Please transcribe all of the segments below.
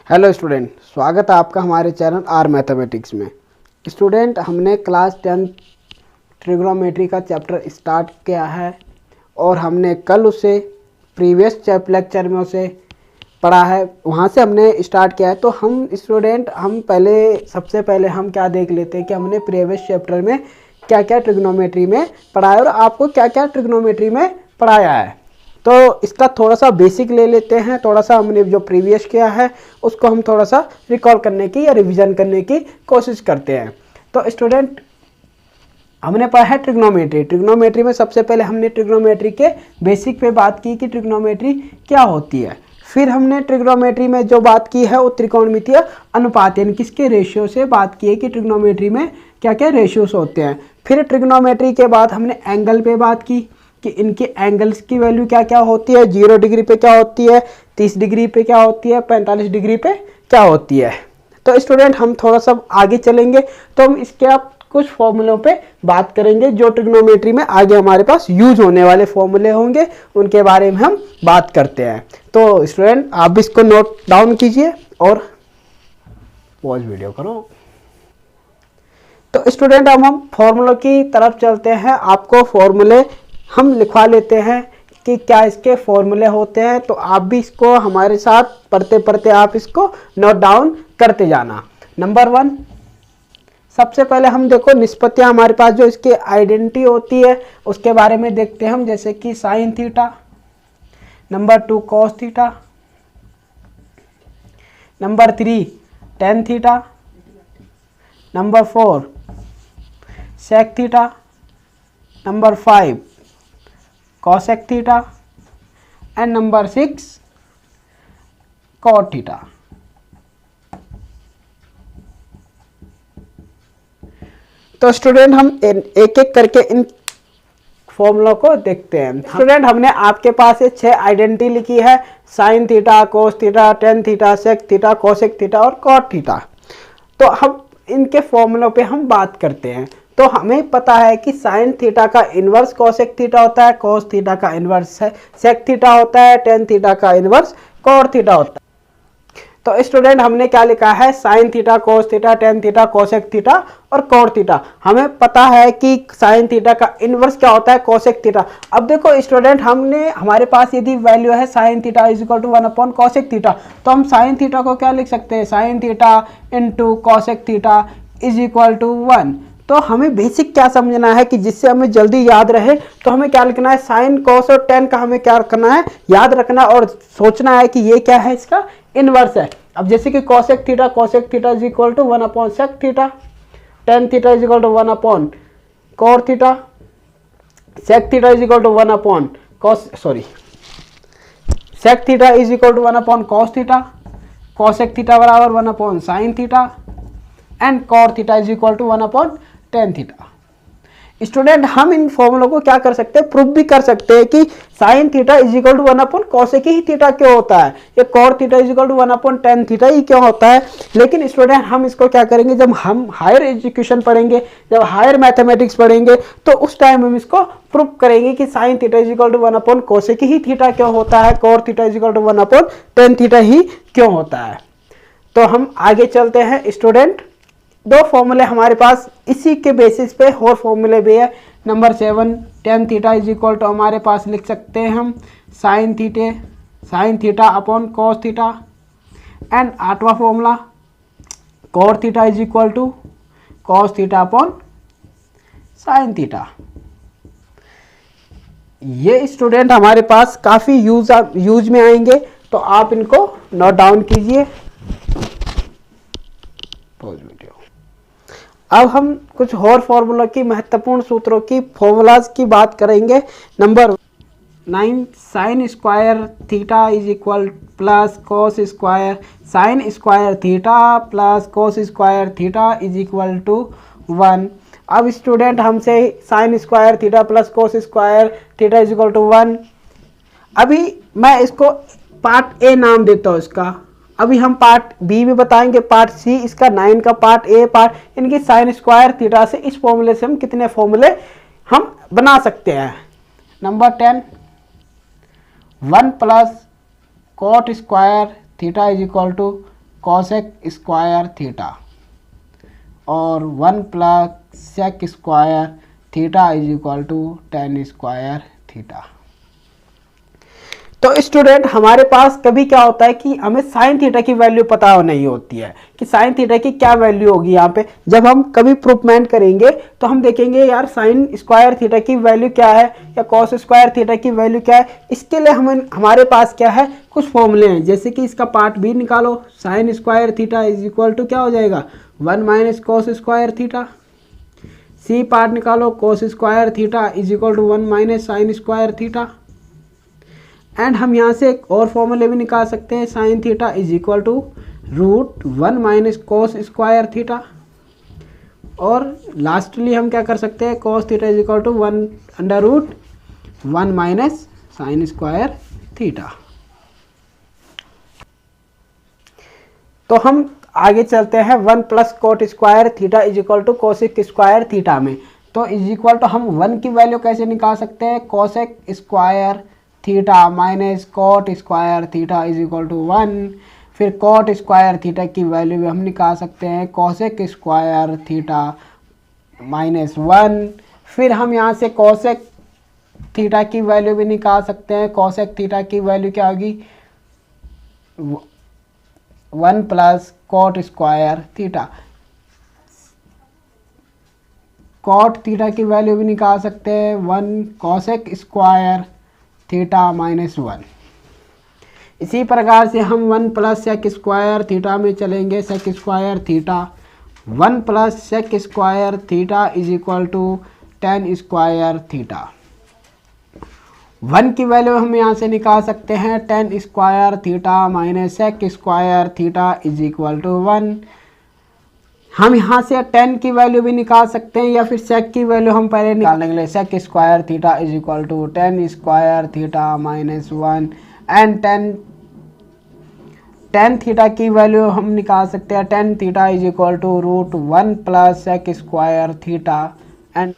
Hello student, स्वागत है आपका हमारे चैनल आर मैथमेटिक्स में। स्टूडेंट, हमने क्लास 10 ट्रिग्नोमेट्री का चैप्टर स्टार्ट किया है और हमने कल उसे प्रीवियस लेक्चर में उसे पढ़ा है, वहाँ से हमने स्टार्ट किया है। तो हम स्टूडेंट सबसे पहले हम क्या देख लेते हैं कि हमने प्रीवियस चैप्टर में क्या क्या ट्रिग्नोमेट्री में पढ़ा है और आपको क्या क्या ट्रिग्नोमेट्री में पढ़ाया है। तो इसका थोड़ा सा बेसिक ले लेते हैं, थोड़ा सा हमने जो प्रीवियस किया है उसको हम थोड़ा सा रिकॉल करने की या रिवीजन करने की कोशिश करते हैं। तो स्टूडेंट, हमने पढ़ा है ट्रिग्नोमेट्री में सबसे पहले हमने ट्रिग्नोमेट्री के बेसिक पे बात की कि ट्रिग्नोमेट्री क्या होती है। फिर हमने ट्रिग्नोमेट्री में जो बात की है वो त्रिकोणमितीय अनुपात यानी किसके रेशियो से बात की है कि ट्रिग्नोमेट्री में क्या क्या रेशियोज होते हैं। फिर ट्रिग्नोमेट्री के बाद हमने एंगल पे बात की कि इनके एंगल्स की वैल्यू क्या क्या होती है, 0 डिग्री पे क्या होती है, 30 डिग्री पे क्या होती है, 45 डिग्री पे क्या होती है। तो स्टूडेंट, हम थोड़ा सा आगे चलेंगे तो हम इसके आप कुछ फॉर्मूलों पे बात करेंगे जो ट्रिग्नोमेट्री में आगे हमारे पास यूज होने वाले फॉर्मूले होंगे, उनके बारे में हम बात करते हैं। तो स्टूडेंट, आप भी इसको नोट डाउन कीजिए और पॉज वीडियो करो। तो स्टूडेंट, अब हम फॉर्मूलों की तरफ चलते हैं। आपको फॉर्मूले हम लिखवा लेते हैं कि क्या इसके फॉर्मूले होते हैं, तो आप भी इसको हमारे साथ पढ़ते पढ़ते आप इसको नोट डाउन करते जाना। नंबर 1, सबसे पहले हम देखो निष्पत्तियां हमारे पास जो इसकी आइडेंटिटी होती है उसके बारे में देखते हैं हम, जैसे कि sine theta, number 2 cos theta, number 3 tan theta, number 4 sec theta, number 5 cosec theta and number 6 cot theta. तो स्टूडेंट, हम एक एक करके इन फॉर्मूलों को देखते हैं। स्टूडेंट, हमने आपके पास ये 6 आइडेंटिटी लिखी है, sine theta, cos theta, tan theta, sec theta, cosec theta और कॉट थीटा। तो हम इनके फॉर्मूलों पे हम बात करते हैं। तो हमें पता है कि साइन थीटा का इन्वर्स कोसेक थीटा होता है, कोस थीटा का इन्वर्स सेक थीटा होता है, टेन थीटा का इन्वर्स कॉट थीटा होता है। तो स्टूडेंट, हमने क्या लिखा है, sine theta, cos theta, tan theta, cosec theta और कॉट थीटा। हमें पता है कि साइन थीटा का इन्वर्स क्या होता है, कोसेक थीटा। अब देखो स्टूडेंट, हमारे पास यदि वैल्यू है sine theta is equal to 1 cosec theta, तो हम साइन थीटा को क्या लिख सकते हैं, sine theta into cosec theta is equal to 1। तो हमें बेसिक क्या समझना है कि जिससे हमें जल्दी याद रहे, तो हमें क्या लिखना है, साइन कोस और टेन का हमें क्या करना है, याद रखना और सोचना है कि ये क्या है, इसका इनवर्स है। अब जैसे कि cosec theta is equal to 1 upon sec theta, tan theta is equal to 1 upon cot theta, sec theta is equal to 1 upon sec theta is equal to 1 upon cos theta, cosec theta बराबर 1 upon sine theta and cot theta is equal to 1 upon tan theta. Student, हम इन फॉर्मूलों को क्या कर सकते हैं, proof भी कर सकते हैं कि sine theta is equal to 1 upon cosec ही थीटा क्यों होता है, ये cot theta is equal to 1 upon tan theta ही क्यों होता है। लेकिन स्टूडेंट, हम इसको क्या करेंगे, जब हम हायर एजुकेशन पढ़ेंगे, जब हायर मैथमेटिक्स पढ़ेंगे, तो उस टाइम हम इसको प्रूफ करेंगे कि sine theta is equal to 1 upon cosec ही थीटा क्यों होता है, cot theta is equal to 1 upon tan theta ही क्यों होता है। तो हम आगे चलते हैं। स्टूडेंट, 2 फॉर्मूले हमारे पास इसी के बेसिस पे और फॉर्मूले भी है। Number 7 tan theta is equal to हमारे पास लिख सकते हैं हम sine theta upon cos theta and 8वां formula cot theta is equal to cos theta upon sine theta. ये स्टूडेंट हमारे पास काफ़ी यूज में आएंगे, तो आप इनको नोट डाउन कीजिए। अब हम कुछ और फॉर्मूला की महत्वपूर्ण सूत्रों की फॉर्मूलाज की बात करेंगे। Number 9 sine square theta is equal plus cos square sine square theta plus cos square theta is equal to 1। अब स्टूडेंट, हमसे sine square theta plus cos square theta is equal to 1, अभी मैं इसको part A नाम देता हूँ इसका, अभी हम पार्ट बी में बताएंगे, पार्ट सी इसका 9 का पार्ट ए पार्ट इनकी साइन स्क्वायर थीटा से इस फॉर्मूले से हम कितने फॉर्मूले हम बना सकते हैं। Number 10 1 plus cot square theta is equal to cosec square theta और 1 plus sec square theta is equal to tan square theta. तो स्टूडेंट हमारे पास कभी क्या होता है कि हमें साइन थीटा की वैल्यू पता नहीं होती है कि साइन थीटा की क्या वैल्यू होगी। यहाँ पे जब हम कभी प्रूफमेंट करेंगे तो हम देखेंगे यार साइन स्क्वायर थीटा की वैल्यू क्या है या कॉस स्क्वायर थीटा की वैल्यू क्या है। इसके लिए हमारे पास क्या है, कुछ फॉर्मूले हैं। जैसे कि इसका पार्ट बी निकालो, sine square theta is equal to क्या हो जाएगा 1 minus cos square theta. C part निकालो, cos square theta is equal to 1 minus sine square theta. And हम यहाँ से एक और फॉर्मूले भी निकाल सकते हैं, sine theta is equal to root 1 minus cos square theta. और लास्टली हम क्या कर सकते हैं, cos theta is equal to 1 under root 1 minus sine square theta. तो हम आगे चलते हैं 1 plus cot square theta is equal to cosec square theta में। तो इज इक्वल टू हम 1 की वैल्यू कैसे निकाल सकते हैं, cosec square theta minus cot square theta is equal to 1। फिर कॉट स्क्वायर थीटा की वैल्यू भी हम निकाल सकते हैं, कोसेक स्क्वायर थीटा माइनस 1। फिर हम यहाँ से कोसेक थीटा की वैल्यू भी निकाल सकते हैं। कोसेक थीटा की वैल्यू क्या होगी 1 plus cot square theta. Cot theta की वैल्यू भी निकाल सकते हैं 1 कोसेक स्क्वायर थीटा माइनस 1। इसी प्रकार से हम 1 प्लस सेक स्क्वायर थीटा में चलेंगे, sec square theta 1 plus sec square theta is equal to tan square theta. 1 की वैल्यू हम यहाँ से निकाल सकते हैं, tan square theta minus sec square theta is equal to 1। हम यहाँ से 10 की वैल्यू भी निकाल सकते हैं या फिर सेक की वैल्यू हम पहले निकालने के लिए, sec square theta is equal to 10 square theta minus 1। And 10 theta की वैल्यू हम निकाल सकते हैं, 10 theta is equal to root 1 plus sec square theta. And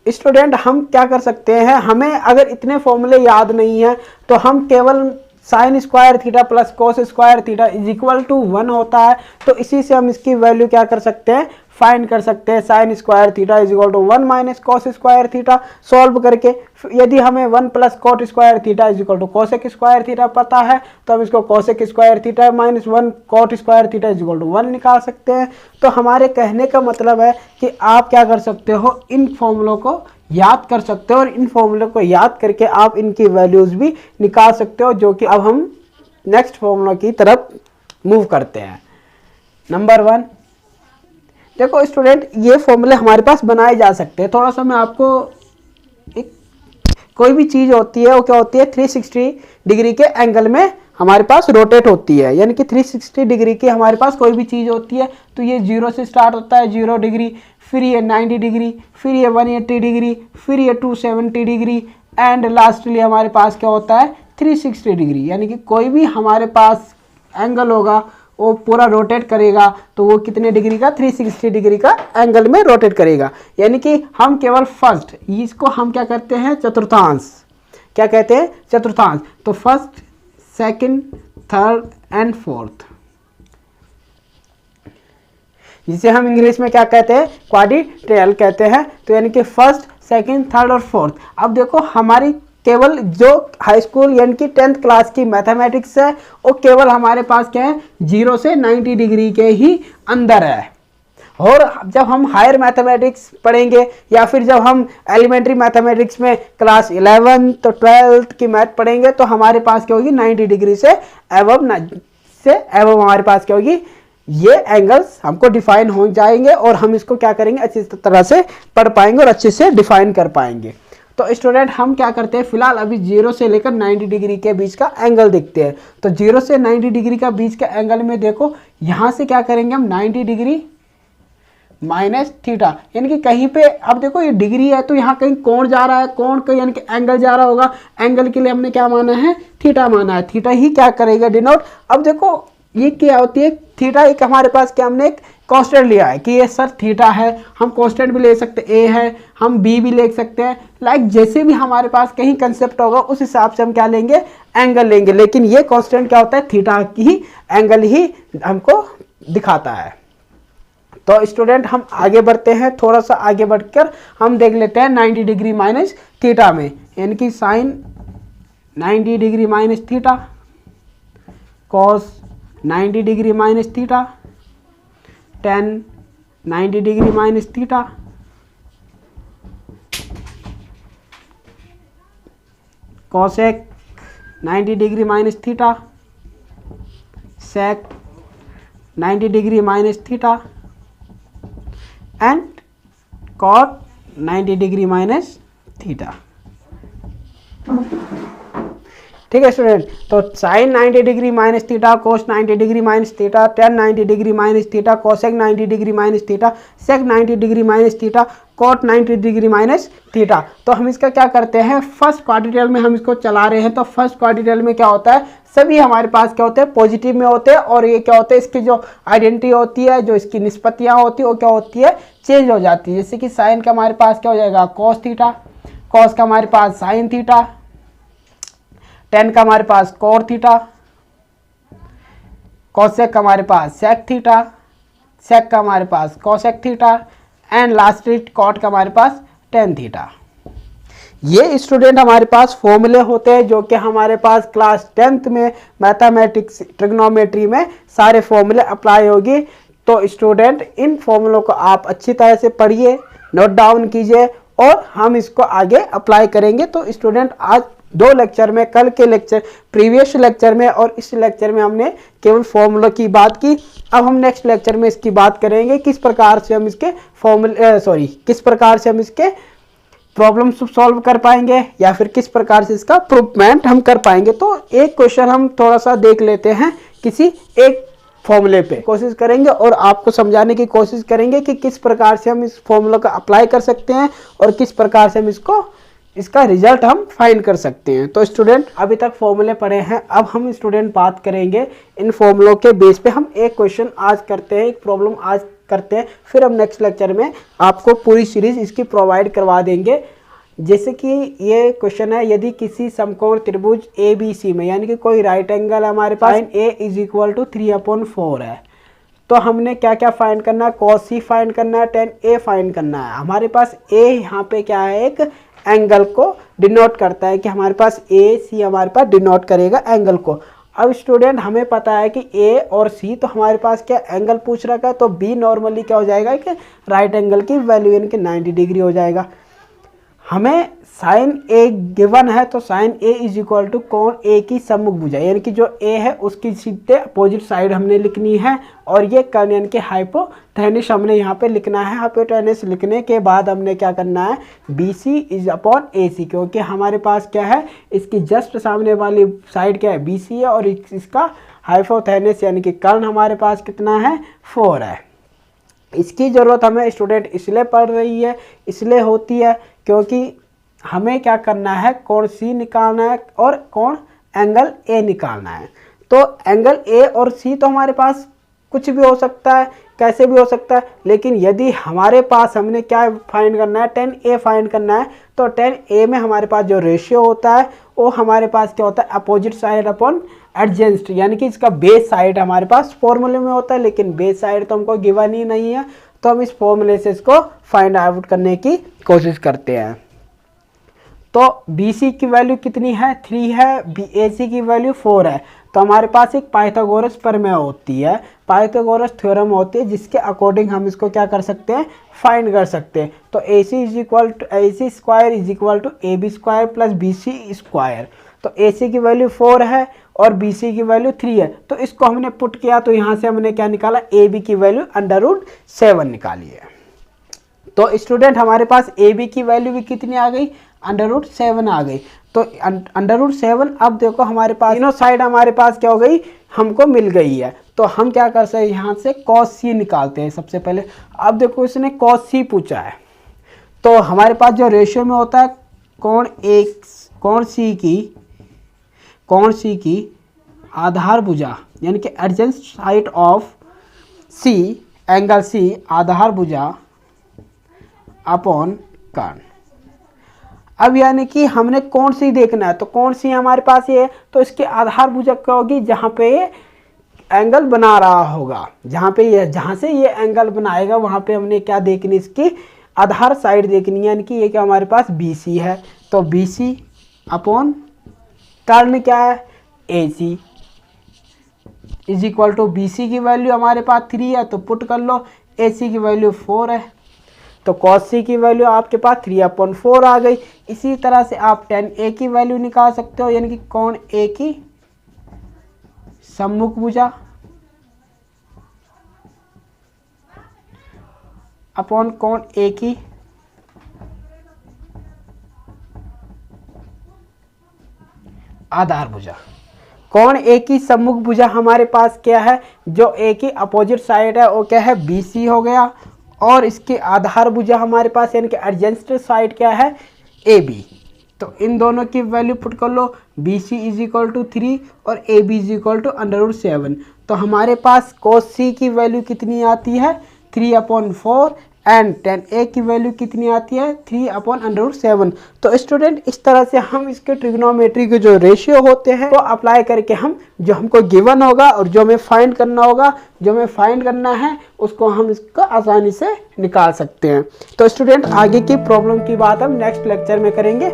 student हम क्या कर सकते हैं, हमें अगर इतने फॉर्मूले याद नहीं है तो हम केवल sine square theta plus cos square theta is equal to 1 होता है, तो इसी से हम इसकी वैल्यू क्या कर सकते हैं, फाइंड कर सकते हैं। Sine square theta is equal to 1 minus cos square theta solve करके यदि हमें 1 plus cot square theta is equal to cosec square theta पता है तो हम इसको cosec square theta minus 1 cot square theta is equal to 1 निकाल सकते हैं। तो हमारे कहने का मतलब है कि आप क्या कर सकते हो, इन फॉर्मूलों को याद कर सकते हो और इन फॉर्मूले को याद करके आप इनकी वैल्यूज भी निकाल सकते हो, जो कि अब हम नेक्स्ट फॉर्मूला की तरफ मूव करते हैं। नंबर 1 देखो स्टूडेंट, ये फॉर्मूले हमारे पास बनाए जा सकते हैं। थोड़ा सा मैं आपको एक कोई भी चीज़ होती है वो क्या होती है 360 डिग्री के एंगल में हमारे पास रोटेट होती है, यानी कि 360 डिग्री की हमारे पास कोई भी चीज़ होती है तो ये 0 से स्टार्ट होता है 0 डिग्री, फिर ये 90 डिग्री, फिर ये 180 डिग्री, फिर ये 270 डिग्री एंड लास्टली हमारे पास क्या होता है 360 डिग्री। यानी कि कोई भी हमारे पास एंगल होगा वो पूरा रोटेट करेगा तो वो कितने डिग्री का 360 डिग्री का एंगल में रोटेट करेगा। यानी कि हम केवल फर्स्ट, इसको हम क्या करते हैं चतुर्थांश, क्या कहते हैं चतुर्थांश। तो first second third and fourth, जिसे हम इंग्लिश में क्या कहते हैं क्वाड्रिलेटरल कहते हैं। तो यानी कि फर्स्ट सेकंड थर्ड और फोर्थ। अब देखो हमारी केवल जो हाई स्कूल यानी कि 10th क्लास की मैथमेटिक्स है वो केवल हमारे पास क्या है 0 से 90 डिग्री के ही अंदर है। और जब हम हायर मैथमेटिक्स पढ़ेंगे या फिर जब हम एलिमेंट्री मैथमेटिक्स में क्लास 11 तो 12th की मैथ पढ़ेंगे तो हमारे पास क्या होगी 90 डिग्री से एवब हमारे पास क्या होगी ये एंगल्स हमको डिफाइन हो जाएंगे और हम इसको क्या करेंगे अच्छी तरह से पढ़ पाएंगे और अच्छे से डिफाइन कर पाएंगे। तो स्टूडेंट हम क्या करते हैं फिलहाल अभी 0 से लेकर 90 डिग्री के बीच का एंगल देखते हैं। तो 0 से 90 डिग्री का बीच का एंगल में देखो यहाँ से क्या करेंगे हम 90 डिग्री माइनस थीटा, यानी कि कहीं पे अब देखो ये डिग्री है तो यहाँ कहीं कोण जा रहा है, कोण का यानी कि एंगल जा रहा होगा, एंगल के लिए हमने क्या माना है थीटा माना है, थीटा ही क्या करेगा डिनोट। अब देखो ये क्या होती है थीटा एक हमारे पास क्या हमने एक कांस्टेंट लिया है कि ये सर थीटा है, हम कांस्टेंट भी ले सकते हैं, ए है, हम बी भी ले सकते हैं, लाइक जैसे भी हमारे पास कहीं कंसेप्ट होगा उस हिसाब से हम क्या लेंगे, एंगल लेंगे। लेकिन ये कांस्टेंट क्या होता है, थीटा की ही एंगल ही हमको दिखाता है। तो स्टूडेंट हम आगे बढ़ते हैं, थोड़ा सा आगे बढ़कर हम देख लेते हैं 90 डिग्री माइनस थीटा में, यानी कि sine 90 degree minus theta, cos 90 degree minus theta, tan 90 degree minus theta, cosec 90 degree minus theta, sec 90 degree minus theta and cot 90 degree minus theta. ठीक है स्टूडेंट, तो sine 90 degree minus theta, cos 90 degree minus theta, tan 90 degree minus theta, cosec 90 degree minus theta, sec 90 degree minus theta, cot 90 degree minus theta. तो हम इसका क्या करते हैं, first क्वाड्रेटिकल में हम इसको चला रहे हैं। तो फर्स्ट क्वाड्रेटिकल में क्या होता है, सभी हमारे पास क्या होते हैं, पॉजिटिव में होते हैं, और ये क्या होते हैं, इसकी जो आइडेंटिटी होती है, जो इसकी निष्पत्तियाँ होती है वो क्या होती है, चेंज हो जाती है। जैसे कि साइन का हमारे पास क्या हो जाएगा, कॉस थीटा, कॉस का हमारे पास साइन थीटा, टेन का हमारे पास कोट थीटा, कोसेक का हमारे पास सेक थीटा, सेक का हमारे पास cosec theta and lastly cot का हमारे पास टेन थीटा। ये स्टूडेंट हमारे पास फॉर्मूले होते हैं जो कि हमारे पास क्लास 10th में मैथमेटिक्स ट्रिग्नोमेट्री में सारे फॉर्मूले अप्लाई होगी। तो स्टूडेंट इन फॉर्मूलों को आप अच्छी तरह से पढ़िए, नोट डाउन कीजिए और हम इसको आगे अप्लाई करेंगे। तो स्टूडेंट आज दो लेक्चर में, कल के लेक्चर, प्रीवियस लेक्चर में और इस लेक्चर में हमने केवल फॉर्मूला की बात की। अब हम नेक्स्ट लेक्चर में इसकी बात करेंगे किस प्रकार से हम इसके किस प्रकार से हम इसके प्रॉब्लम सॉल्व कर पाएंगे या फिर किस प्रकार से इसका प्रूवमेंट हम कर पाएंगे। तो एक क्वेश्चन हम थोड़ा सा देख लेते हैं, किसी एक फॉर्मूले पे कोशिश करेंगे और आपको समझाने की कोशिश करेंगे कि किस प्रकार से हम इस फॉर्मूला का अप्लाई कर सकते हैं और किस प्रकार से हम इसका रिजल्ट हम फाइंड कर सकते हैं। तो स्टूडेंट अभी तक फॉर्मूले पढ़े हैं, अब हम स्टूडेंट बात करेंगे इन फॉर्मूलों के बेस पे। हम एक क्वेश्चन आज करते हैं, एक प्रॉब्लम आज करते हैं, फिर हम नेक्स्ट लेक्चर में आपको पूरी सीरीज इसकी प्रोवाइड करवा देंगे। जैसे कि ये क्वेश्चन है, यदि किसी समकोण त्रिभुज ABC में, यानी कि कोई राइट एंगल हमारे पास A = 3/4 है, तो हमने क्या क्या फाइंड करना है, cos C फाइंड करना है, tan A फाइंड करना है। हमारे पास A यहाँ पे क्या है, एक एंगल को डिनोट करता है कि हमारे पास AC हमारे पास डिनोट करेगा एंगल को। अब स्टूडेंट हमें पता है कि A और C तो हमारे पास क्या एंगल पूछ रखा है, तो B नॉर्मली क्या हो जाएगा कि राइट एंगल की वैल्यू यानी कि 90 डिग्री हो जाएगा। हमें साइन A गिवन है, तो साइन A = कोण A की सम्मुख भुजा, यानी कि जो A है उसकी सीधे अपोजिट साइड हमने लिखनी है, और ये कर्ण यानी कि हाइपोटेन्यूस हमने यहाँ पे लिखना है। हाइपोटेन्यूस लिखने के बाद हमने क्या करना है, BC / AC, क्योंकि हमारे पास क्या है, इसकी जस्ट सामने वाली साइड क्या है, BC है, और इसका हाइपोटेन्यूस यानी कि कर्ण हमारे पास कितना है, 4 है। इसकी ज़रूरत हमें स्टूडेंट इसलिए पड़ रही है, इसलिए होती है क्योंकि हमें क्या करना है, कोण C निकालना है और कोण एंगल A निकालना है। तो एंगल A और C तो हमारे पास कुछ भी हो सकता है, कैसे भी हो सकता है, लेकिन यदि हमारे पास हमने क्या फाइंड करना है, tan A फाइंड करना है, तो tan A में हमारे पास जो रेशियो होता है वो हमारे पास क्या होता है, अपोजिट साइड अपॉन एडजेंस्ट, यानी कि इसका बेस साइड हमारे पास फॉर्मूले में होता है, लेकिन बेस साइड तो हमको गिवन ही नहीं है। तो हम इस फॉर्मूले से इसको फाइंड आउट करने की कोशिश करते हैं। तो BC की वैल्यू कितनी है, 3 है, AC की वैल्यू 4 है। तो हमारे पास एक पाइथागोरस प्रमेय होती है, पाइथागोरस थ्योरम होती है, जिसके अकॉर्डिंग हम इसको क्या कर सकते हैं, फाइंड कर सकते हैं। तो AC² = AB² + BC²। तो AC की वैल्यू 4 है और BC की वैल्यू 3 है, तो इसको हमने पुट किया, तो यहाँ से हमने क्या निकाला, AB की वैल्यू √7 निकाली है। तो स्टूडेंट हमारे पास AB की वैल्यू भी कितनी आ गई, √7 आ गई। तो √7, अब देखो हमारे पास तीनों साइड हमारे पास क्या हो गई, हमको मिल गई है। तो हम क्या कर सकते हैं, यहाँ से cos C निकालते हैं सबसे पहले। अब देखो इसने cos C पूछा है, तो हमारे पास जो रेशियो में होता है, कोण C की आधार भुजा यानी कि adjacent side of C angle C आधार भुजा अपॉन कर्ण। अब यानी कि हमने कौन सी देखना है, तो कौन सी हमारे पास ये है, तो इसकी आधार भुजा क्या होगी, जहाँ पे ये एंगल बना रहा होगा, जहाँ पे ये, जहाँ से ये एंगल बनाएगा वहाँ पे हमने क्या देखनी, इसकी आधार साइड देखनी है, यानी कि ये क्या हमारे पास BC है, तो BC अपॉन कर्ण क्या है AC is equal to BC की वैल्यू हमारे पास 3 है तो पुट कर लो, AC की वैल्यू 4 है तो cos C की वैल्यू आपके पास 3/4 आ गई। इसी तरह से आप tan A की वैल्यू निकाल सकते हो, यानी कि कोण A की सम्मुख भुजा अपॉन कोण A की आधार भुजा। कोण A की सम्मुख भुजा हमारे पास क्या है, जो A की अपोजिट साइड है वो क्या है BC हो गया, और इसकी आधार भुजा हमारे पास यानी कि एडजेसेंट साइड क्या है AB। तो इन दोनों की वैल्यू पुट कर लो, BC इज इक्वल टू 3 और AB इज इक्वल टू √7। तो हमारे पास cos C की वैल्यू कितनी आती है 3/4 एंड tan A की वैल्यू कितनी आती है 3/√7। तो स्टूडेंट इस तरह से हम इसके ट्रिग्नोमेट्री के जो रेशियो होते हैं वो अप्लाई करके हम जो हमको गिवन होगा और जो हमें फाइंड करना होगा, जो हमें फाइंड करना है उसको हम इसको आसानी से निकाल सकते हैं। तो स्टूडेंट आगे की प्रॉब्लम की बात हम नेक्स्ट लेक्चर में करेंगे।